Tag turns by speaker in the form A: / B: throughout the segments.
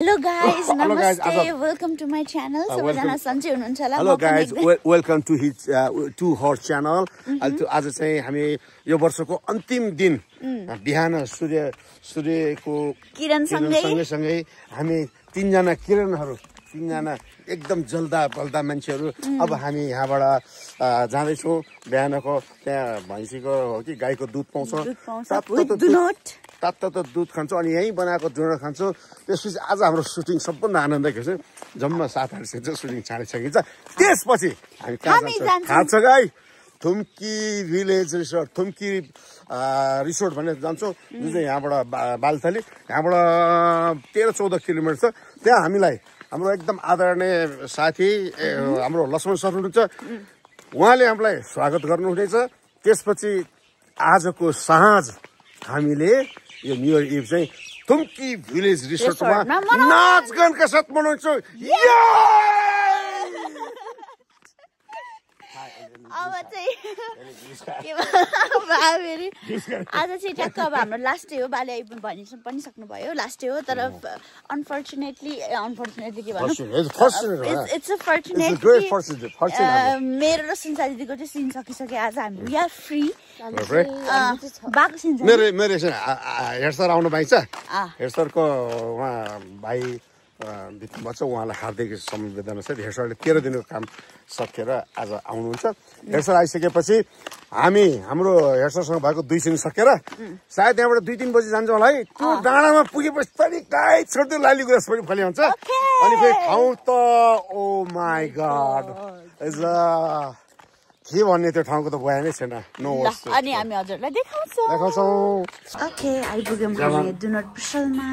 A: Hello guys, namaste. Welcome to my channel. सबैजना सन्चै हुनुहुन्छ होला?
B: Hello guys, welcome to her channel. आज चाहिँ हामी यो वर्षको अन्तिम दिन बिहान सूर्यको
A: किरण
B: सँगै हामी तीनजना तीनजना एकदम जल्दा बल्दा मान्छेहरू अब हामी यहाँबाट जाँदैछौँ। बिहानको त्यहाँ भैँसीको हो कि गाईको दुध पाउँछ, तातो दुध खान्छौँ अनि यहीँ बनाएको डोनट खान्छौँ। त्यसपछि आज हाम्रो सुटिङ सम्पूर्ण आनन्द खेल्छौँ। जम्मा 7-8 सुटिङ छाडिसकिन्छ। त्यसपछि हामी कहाँ जान्छौँ थाहा छ गाई? थुम्की भिलेज रिसोर्ट, थुम्की रिसोर्ट भनेर जान्छौँ, जुन चाहिँ यहाँबाट बालथली, यहाँबाट 13-14 किलोमिटर छ। त्यहाँ हामीलाई हाम्रो एकदम आदरणीय साथी हाम्रो लक्ष्मण सर हुनुहुन्छ, उहाँले हामीलाई स्वागत गर्नुहुनेछ। त्यसपछि आजको साँझ हामीले यो न्यू इयर इभ चाहिँ थुम्की भिलेज रिसोर्टमा नाचगानका साथ मनाउँछौँ।
A: अब चाहिँ आज चाहिँ ट्याक्क अब हाम्रो लास्ट डे हो। बाले भनि पनि सक्नुभयो लास्ट डे हो, तर अनफर्चुनेटली के भनौँ, इट्स अ फर्चुनेट मेरो र सुन्सा दिदीको चाहिँ सिन सकिसक्यो। आज हामी वी आर फ्री। बाको सिन
B: मेरो हेडसर आउनु पाइन्छ। हेडसरको उहाँ भाइ बित्नु भएको छ, उहाँलाई हार्दिक सम्वेदना छ। हेडसरले 13 दिनको काम सकेर आज आउनुहुन्छ। हेडसर आइसकेपछि हाम्रो हेडसरसँग भएको 2 सिन सकेर सायद यहाँबाट 2-3 बजी जान्छौँ होला है। त्यो डाँडामा पुगेपछि पनि गाई छोड्दै लाली गुराँस पनि फलिन्छ। अनि फेरि ठाउँ त ओ माई गॉड के भन्ने, त्यो ठाउँको त बयानै छैन।
A: अनि हामी हजुरलाई देखाउँछौँ। ओके, आइपुग्यौँ हामी डोनट पसलमा।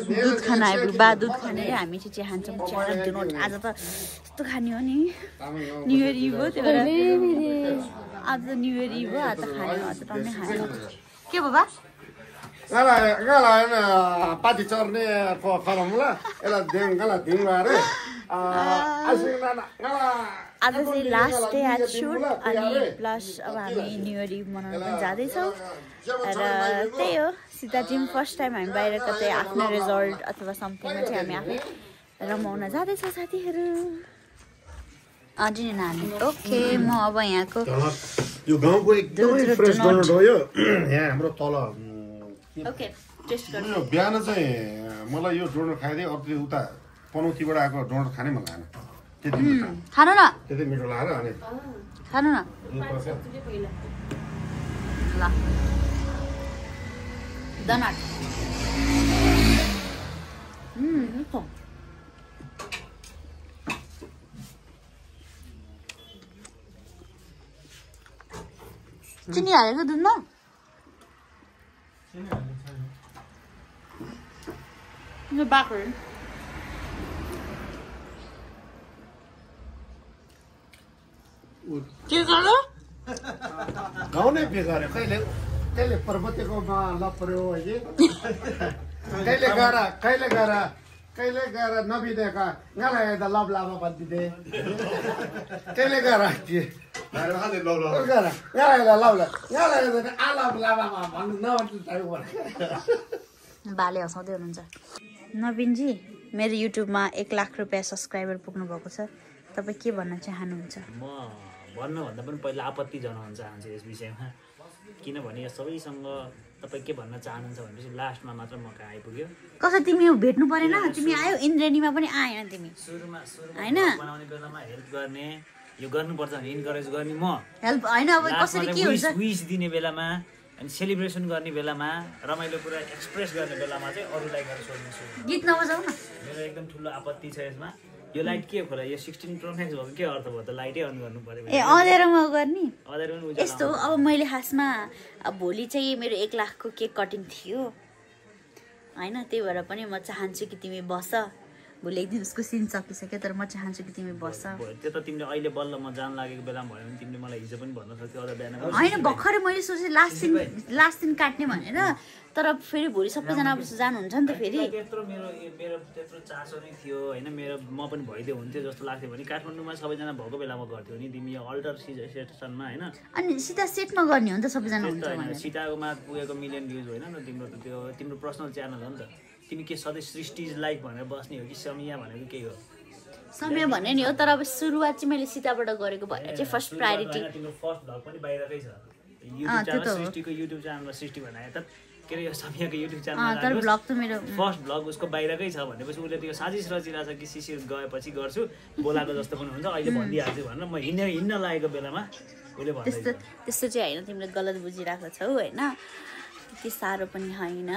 A: दुध खान आइपुग्यो। दुध खाने हामी चाहिँ चिया खान्छौँ। चिया र डोनट आज त यस्तो खाने हो नि। न्यू इयर इभ हो, त्यही भएर आज न्यू इयर इभ हो। आज खाने, आज टन्नै खाने। के बाबा
B: पाती चर्ने फरमला यसलाई दिङ
A: आज चाहिँ लास्ट डे एट सुट अनि प्लस अब हामी न्यू इयर इभ मनाउन पनि जाँदैछौँ। र त्यही हो, सीता टिम फर्स्ट टाइम हामी बाहिर कतै आफ्नो रिजोर्ट अथवा समथिङमा चाहिँ हामी आफै रमाउन जाँदैछौँ साथीहरू। अझै नानी ओके। म अब यहाँको
B: यो गाउँको एकदमै फ्रेस डोनट हो। यो यहाँ हाम्रो तल
A: ओके टेस्ट गर्नु।
B: बिहान चाहिँ मलाई यो डोनट खाइदिए, अर्को उता पनौतीबाट आएको डोनट खानै मन लागेन।
A: खानु न,
B: त्यति मिठो लागेर अनि
A: खानु न ल डोनट। चिनी हालेको दुधमा बाक्रो के गर्नु
B: गाउँ नै बेगार्यो। कहिले पर्वतेकोमा लपर्यो अहिले, कहिले गएर नबिदेका गाला हेर्दा लभ लामा भनिदिँदै, कहिले गएर
A: बाले हँसाउँदै हुनुहुन्छ। नवीनजी, मेरो युट्युबमा 1 लाख रुपियाँ सब्सक्राइबर पुग्नु भएको छ। तपाईँ के भन्न चाहनुहुन्छ?
C: म भन्नुभन्दा पनि पहिला आपत्ति जनाउन चाहन्छु यस विषयमा, किनभने यो सबैसँग तपाईँ के भन्न चाहनुहुन्छ भनेपछि लास्टमा मात्र म कहाँ आइपुग्यो।
A: कसै तिमी भेट्नु परेन? तिमी आयो इन्द्रेणीमा पनि आएन तिमी।
C: सुरुमा बनाउने बेलामा हेल्प गर्ने, यो गर्नुपर्छ भने इन्करेज गर्ने म
A: हेल्प होइन। अब कसरी के हुन्छ,
C: विश दिने बेलामा अनि सेलिब्रेसन गर्ने बेलामा, रमाइलो कुरा एक्सप्रेस गर्ने बेलामा चाहिँ अरूलाई गरेर सोध्नु।
A: गीत नबजाऊ न।
C: मेरो एकदम ठुलो आपत्ति छ यसमा। यो लाइट के खोला, यो 16 प्रो म्याक्स भएको के अर्थ भयो त? लाइटै अन गर्नु पर्यो।
A: अँधेरोमा गर्ने
C: अँधेरोमा
A: यस्तो। अब मैले खासमा भोलि चाहिँ मेरो 1 लाखको केक कटिङ थियो होइन, त्यही भएर पनि म चाहन्छु कि तिमी बस, भोलि एक दिन उसको सिन सकिसक्यो तर म चाहन्छु कि तिमी बस्छ
C: त्यो त तिमीले अहिले बल्ल म जान लागेको बेलामा भयो भने तिमीले मलाई हिजो पनि भन्न सक्थ्यौ अझ बिहान
A: होइन भर्खरै मैले सोचेँ लास्ट दिन काट्ने भनेर तर फेरि भोलि सबैजना अब जानुहुन्छ नि त फेरि
C: त्यत्रो मेरो त्यत्रो चासो नै थियो होइन मेरो म पनि भइदियो हुन्थ्यो जस्तो लाग्थ्यो भने काठमाडौँमा सबैजना भएको बेलामा गर्थ्यो नि तिमी अल्टर सेसनमा होइन
A: अनि सीता सेटमा गर्ने हो नि त सबैजना हुन्छ
C: होइन सीताकोमा पुगेको मिलियन भ्युज होइन न तिम्रो त त्यो तिम्रो पर्सनल च्यानल हो नि त तिमी के सधैँ सृष्टि लाइक भनेर बस्ने हो कि समय भनेको के हो
A: समय भन्ने नि हो तर अब सुरुवात चाहिँ मैले सीताबाट गरेको भएर चाहिँ फर्स्ट प्रायोरिटी
C: तिम्रो फर्स्ट भ्लग पनि बाहिरकै छ युट्युब च्यानल सृष्टिको युट्युब च्यानलमा सृष्टि बनाए त के अरे समयको युट्युब च्यानलमा
A: तर भ्लग त मेरो
C: फर्स्ट भ्लग उसको बाहिरकै छ भनेपछि उसले त्यो साजिस रचिरहेछ कि सिसी गएपछि गर्छु बोलाएको जस्तो पनि हुन्छ अहिले भनिदिइहाल्छु भनेर म हिँड्न लागेको बेलामा उसले भन्दैछ
A: त्यस्तो चाहिँ होइन तिमीले गलत बुझिरहेको छौ होइन त्यति साह्रो पनि होइन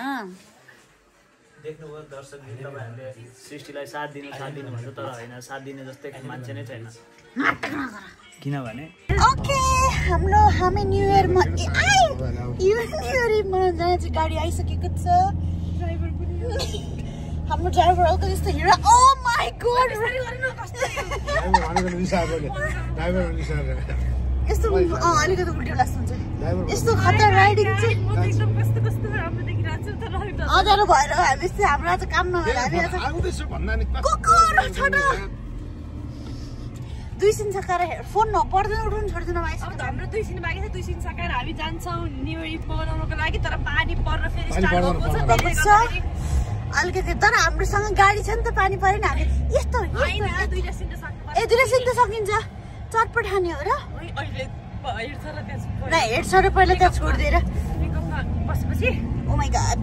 C: देख्नुभयो दर्शकहरू तपाईँहरूले सृष्टिलाई साथ दिनु भन्छ तर होइन साथ दिने जस्तै मान्छे नै छैन किनभने
A: ओके हामी न्यु इयरमा न्यु इयरमा जाने चाहिँ गाडी आइसकेको छ हाम्रो ड्राइभर अर्को जस्तो हिँड ओ माई गॉड यस्तो अलिकति उल्टो लाग्छ हुन्छ यस्तो खतरा राइडिङ चाहिँ अँध्यारो भएर हामी चाहिँ हाम्रो आज काम नभएर दुई सिन सकाएर फोन पर्दैन उठाउनु छोड्दैन
D: हाम्रो दुई सिन बाँकी छ दुई सिन सकाएर हामी जान्छौँ न्यु इयर मनाउनको लागि तर पानी पर्न फेरि स्टार्ट भएको छ
A: अलिकति तर हाम्रोसँग गाडी छ नि त पानी परेन हामी यस्तो
D: दुईटा सिन त सक्नु
A: दुईटा सिन त सकिन्छ चटपट खाने हो र हेर्छ र पहिला त्यहाँ छोडिदिएर
D: बसेपछि
A: ओ माई गॉड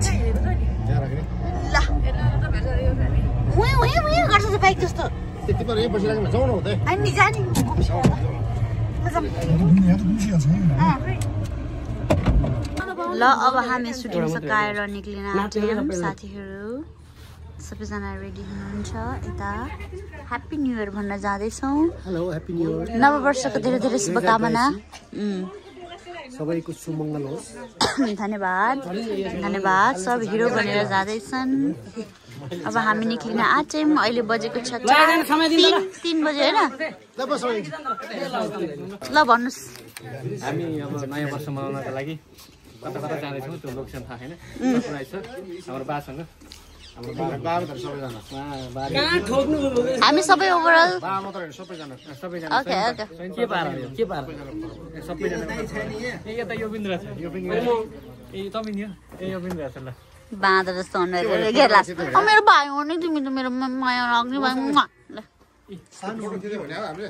A: ल उही गर्छ त बाइक जस्तो
B: त्यति पर यही बसिरहेको जाउँ न हुँदै
A: अनि जाने ल अब हामी सुटिङ सकाएर निक्लिन आँट्यौँ साथीहरू सबैजना रेडी हुनुहुन्छ यता ह्याप्पी न्यु इयर भन्न जाँदैछौँ
B: हेलो ह्याप्पी न्यु इयर
A: नववर्षको धेरै धेरै शुभकामना
B: सबैको सुमङ्गल होस्
A: धन्यवाद सब हिरो बनेर जाँदैछन् अब हामी निक्लिन आँट्यौँ अहिले बजेको छ 3 बजे होइन ल भन्नुहोस्
E: हामी अब नयाँ वर्ष मनाउनका लागि कता कता जाँदैछौँ त्यो लोकेसन थाहा छैन हाम्रो बासँग
A: हामी सबै ओभरअल
E: सबैजना के पार सबैजना ए यता योबिन्द्र छ ए तपाईँ नि ए योबिन्द्र छ ल
A: बाँदर जस्तो मेरो भाइ हो नि तिमी त मेरो माया लाग्ने भाइ ल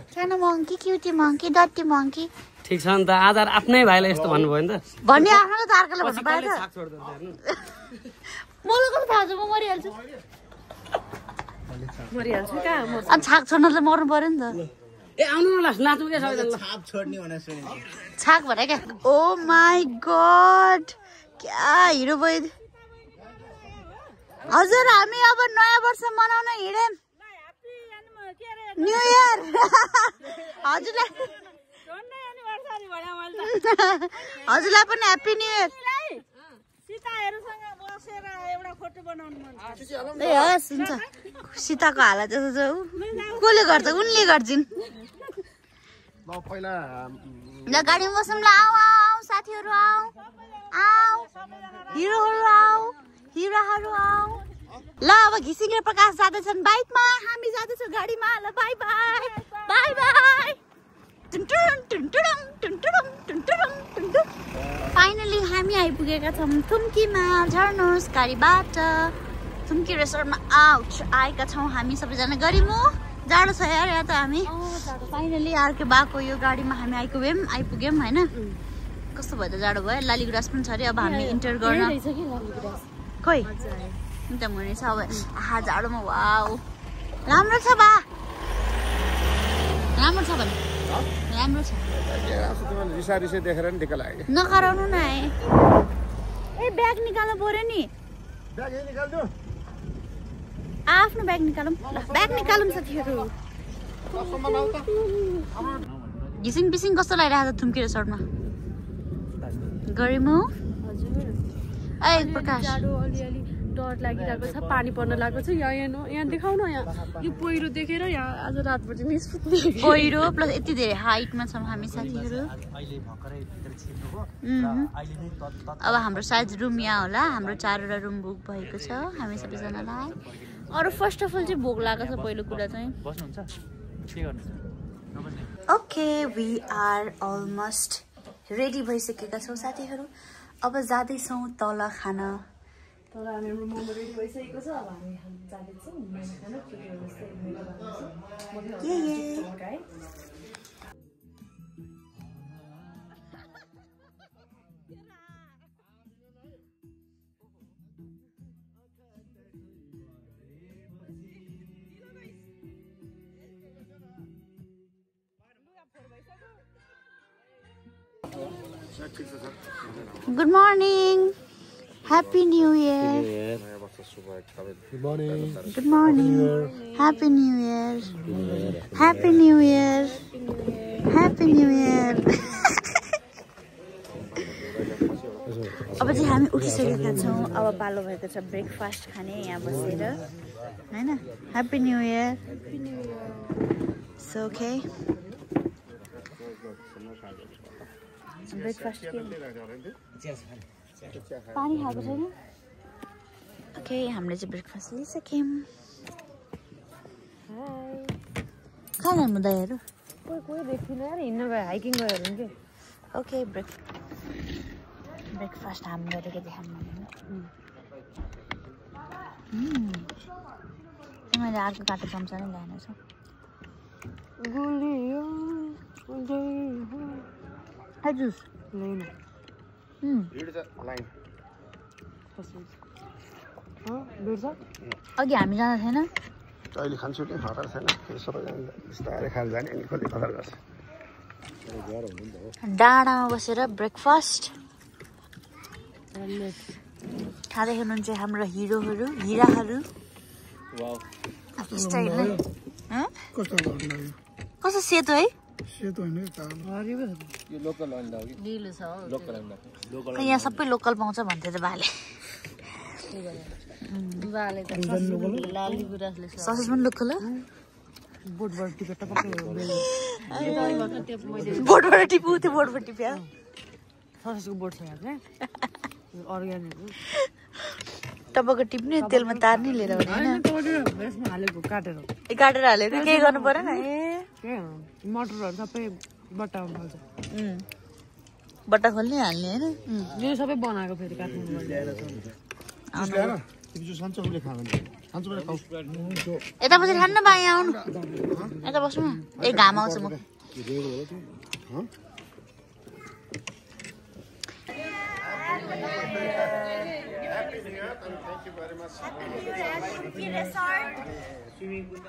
A: सानो मङ्की क्युटी मङ्की डट्टी मङ्की
E: ठिक छ नि त आधार आफ्नै भाइलाई यस्तो भन्नुभयो नि त
A: भन्ने आफ्नो त अर्कोले भन्नु पायो त मलाई कस्तो थाहा छ म मरिहाल्छु अनि छाक छोड्न त मर्नु पर्यो नि त
E: ए आउनु न लास्ट नाच्नु के सबैजना
F: छाप छोड्ने भनेर सुनेको
A: छाक भने क्या ओ माई गॉड क्या हिरो बोय हजुर हामी अब नयाँ वर्ष मनाउन हिँड्यौँ न्यू इयर हजुरलाई पनि ह्याप्पी न्यू इयर ए हस् हुन्छ सीताको हालत जस्तो कसले गर्छ उनले गर्छिन् ल गाडीमा बसौँ ल आऊ साथीहरू आऊ हिरोहरू आऊ ल अब घिसिङ र प्रकाश जाँदैछन् बाइकमा हामी जाँदैछौँ गाडीमा ल bye bye bye by finally हामी आइपुगेका छौँ थुम्कीमा झर्नुहोस् गाडीबाट थुम्की रेस्टुरेन्टमा आएका छौँ हामी सबैजना गरिमु जाडो छ यार यहाँ त हामी फाइनली अर्को बाको यो गाडीमा हामी आइपुग्यौँ होइन कस्तो भयो त जाडो भयो लालीगुराँस पनि छ अरे अब हामी इन्टर गर्न खोइ त हुने छ अब जाडोमा वाउ राम्रो छ बा राम्रो छ भने राम्रो छ
B: रिसा देखेर नि ढिक्क लाग्यो
A: नकराउनु न ए ब्याग निकाल्नु पर्यो नि आफ्नो ब्याग निकालौँ ब्याग निकालौँ साथीहरू घिसिङ पिसिङ कस्तो लागिरहेको छ थुम्की रेसर्टमा गरिमु ए प्रकाश
D: डर लागिरहेको छ पानी पर्न लागेको छ यहाँ देखाउन यहाँ यो पहिरो देखेर यहाँ आज रातभर चाहिँ निस्पुत्ने
A: पहिरो प्लस यति धेरै हाइटमा छौँ हामी साथीहरू अब हाम्रो सायद रुम यहाँ होला हाम्रो 4वटा रुम बुक भएको छ हामी सबैजनालाई अरू फर्स्ट अफ अल चाहिँ भोक लागेको छ पहिलो कुरा चाहिँ okay we are almost ready भइसकेका छौँ साथीहरू अब जाँदैछौँ तल खान
D: तर हाम्रो मोमो रेडी भइसकेको छ अब हामी जाँदैछौँ
A: Good morning. Happy New Year.
B: Good morning.
A: Good morning. Happy New Year. Happy New Year. Happy New Year. अब चाहिँ हामी उठिसकेका छौँ अब पालो भएको छ ब्रेकफास्ट खाने यहाँ बसेर हैन happy new year so okay breakfast के पानी खाएको छैन ओके हामीले चाहिँ ब्रेकफास्ट लिइसक्यौँ कहाँ जानु दाइहरू
D: कोही देखिन यार हिँड्न गयो हाइकिङ गयो भने के
A: ओके ब्रेकफास्ट हामी गरेको देखाउनु मैले अर्को काँटो चम्चा नै ल्याएन छु जुस अघि हामी जाँदा थिएन
B: अहिले खान्छु नि हतार छैन सबैजना बिस्तारै खान जाने अनि कति हतार गर्छ
A: डाँडामा बसेर ब्रेकफास्ट खाँदै हुनुहुन्छ हाम्रो हिरोहरू हिराहरू कस्तो सेतो है यहाँ सबै लोकल पाउँछ भन्थ्यो त बाले ससेज पनि लोकल हो बोटबाट टिप्यो त्यो बोटबाट टिप्यो
D: ससेजको बोट छ यहाँ चाहिँ अर्ग्यानिक
A: टपक्क टिप्ने तेलमा तार्ने लिएर काटेर हालेर केही गर्नु परेन ए
D: मटरहरू सबै बट्टामा फाल्छ
A: बट्टा खोल्ने हाल्ने होइन
D: यो सबै बनाएको फेरि
A: यता बसेर खान्न बा यहाँ आउनु यता बस्नु ए घाम आउँछ म
B: Thank you very much. Swimming pool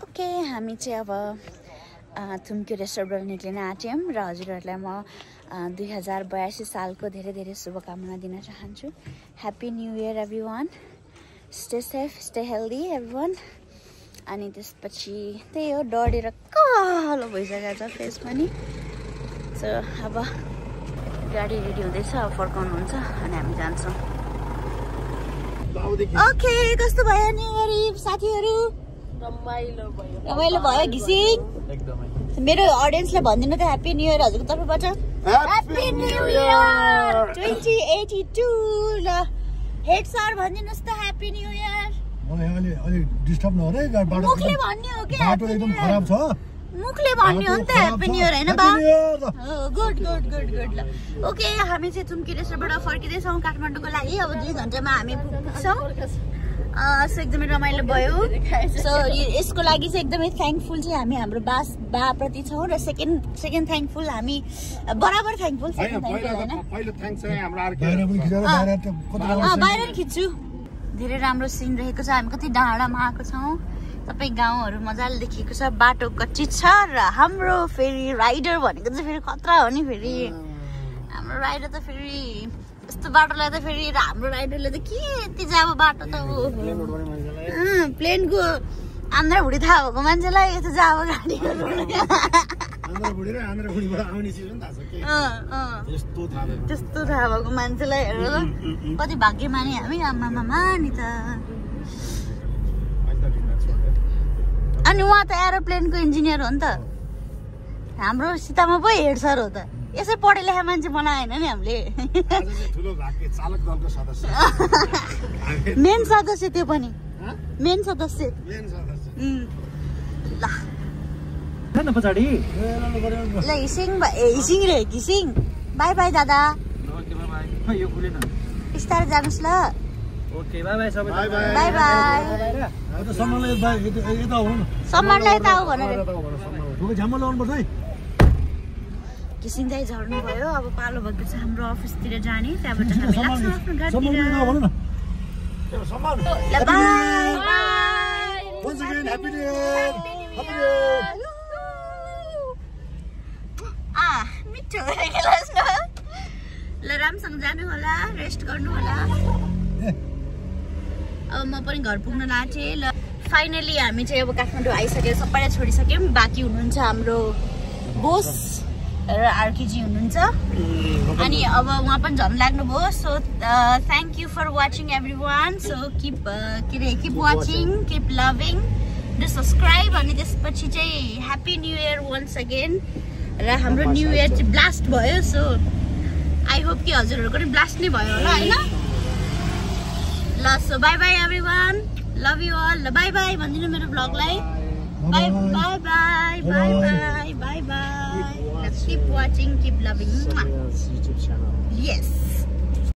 A: okay हामी चाहिँ अब थुम्क्यो रेस्टुरेन्टबाट निक्लिन आँट्यौँ र हजुरहरूलाई म 2082 सालको धेरै धेरै शुभकामना दिन चाहन्छु। Happy new year everyone, stay safe, stay healthy everyone. अनि त्यसपछि त्यही हो, डढेर कालो भइसकेको छ फेस पनि। सो अब गाडी रेडी हुँदैछ, अब फर्काउनुहुन्छ अनि हामी जान्छौँ। ओके, कस्तो भयो न्यू इयर साथीहरू? रमाइलो भयो घिसिङ। मेरो अडियन्सलाई भनिदिनु त ह्याप्पी न्यू इयर हजुरको तर्फबाट। Happy new year 2082। ल हेड सर भनिदिनुहोस् त ह्याप्पी न्यू इयर।
F: अलि डिस्टर्ब नहो रे,
A: मुखले भन्ने हो के?
F: बाटो एकदम खराब छ,
A: मुखले भन्ने हो नि त ह्याप्पी न्यू इयर हैन बा? Good good good good. ल ओके, हामी चाहिँ थुम्की रेस्टुरेन्टबाट फर्किँदैछौँ काठमाडौँको लागि। अब 2 घन्टामा हामी पुग्छौँ। सो एकदमै रमाइलो भयो सो यसको लागि चाहिँ एकदमै थ्याङ्कफुल चाहिँ हामी हाम्रो बाप्रति छौँ र सेकेन्ड थ्याङ्कफुल हामी बराबर थ्याङ्कफुल बाहिर खिच्छु धेरै राम्रो सिन रहेको छ हामी कति डाँडामा आएको छौँ सबै गाउँहरू मजाले देखिएको छ बाटो कच्ची छ र हाम्रो फेरि राइडर भनेको चाहिँ फेरि खतरा हो नि फेरि हाम्रो राइडर त फेरि यस्तो बाटोलाई त फेरि हाम्रो राइडरले त के यति चाहिँ अब बाटो त प्लेनको आन्द्रा भुडी थाहा भएको मान्छेलाई यस्तो चाहिँ अब गाडीहरू त्यस्तो थाहा भएको मान्छेलाई हेरेर कति भाग्यमानी हामी आमामा नि त अनि उहाँ त एरोप्लेनको इन्जिनियर हो नि त हाम्रो सीतामा पो हेड सर हो त यसै पढे लेखा मान्छे बनाएन नि हामीले मेन सदस्य त्यो पनि मेन सदस्य ल
E: पछाडि
A: ल हिसिङ रे घिसिङ बाई बाई दादा
E: यो खुलेन
A: बिस्तारै जानुहोस् ल
E: ओके बाई बाई सबै
A: बाई बाई सम्मानलाई यता आऊ भनेर घिसिङ चाहिँ झर्नु भयो अब पालो भएको छ हाम्रो अफिसतिर जाने त्यहाँबाट हामी लाग्छौँ आफ्नो गाडीतिर ल by
B: Once again, happy New Year! Happy New Year!
A: मिठो खेलास् न ल रामसँग जानु होला रेस्ट गर्नु होला अब म पनि घर पुग्न लाटेँ ल फाइनली हामी चाहिँ अब काठमाडौँ आइसक्यो सबैलाई छोडिसक्यौँ बाँकी हुनुहुन्छ हाम्रो बोस र आर्केजी हुनुहुन्छ अनि अब उहाँ पनि झन् लाग्नुभयो so thank you for watching everyone so keep watching keep loving do subscribe अनि त्यसपछि चाहिँ happy new year once again र हाम्रो न्यू इयर चाहिँ ब्लास्ट भयो सो आई होप कि हजुरहरूको पनि ब्लास्ट नै भयो होला होइन ल so bye bye everyone love you all ल बाई बाई भनिदिनु मेरो ब्लगलाई bye bye bye bye bye bye bye keep watching, keep loving.
B: YouTube channel.
A: Yes.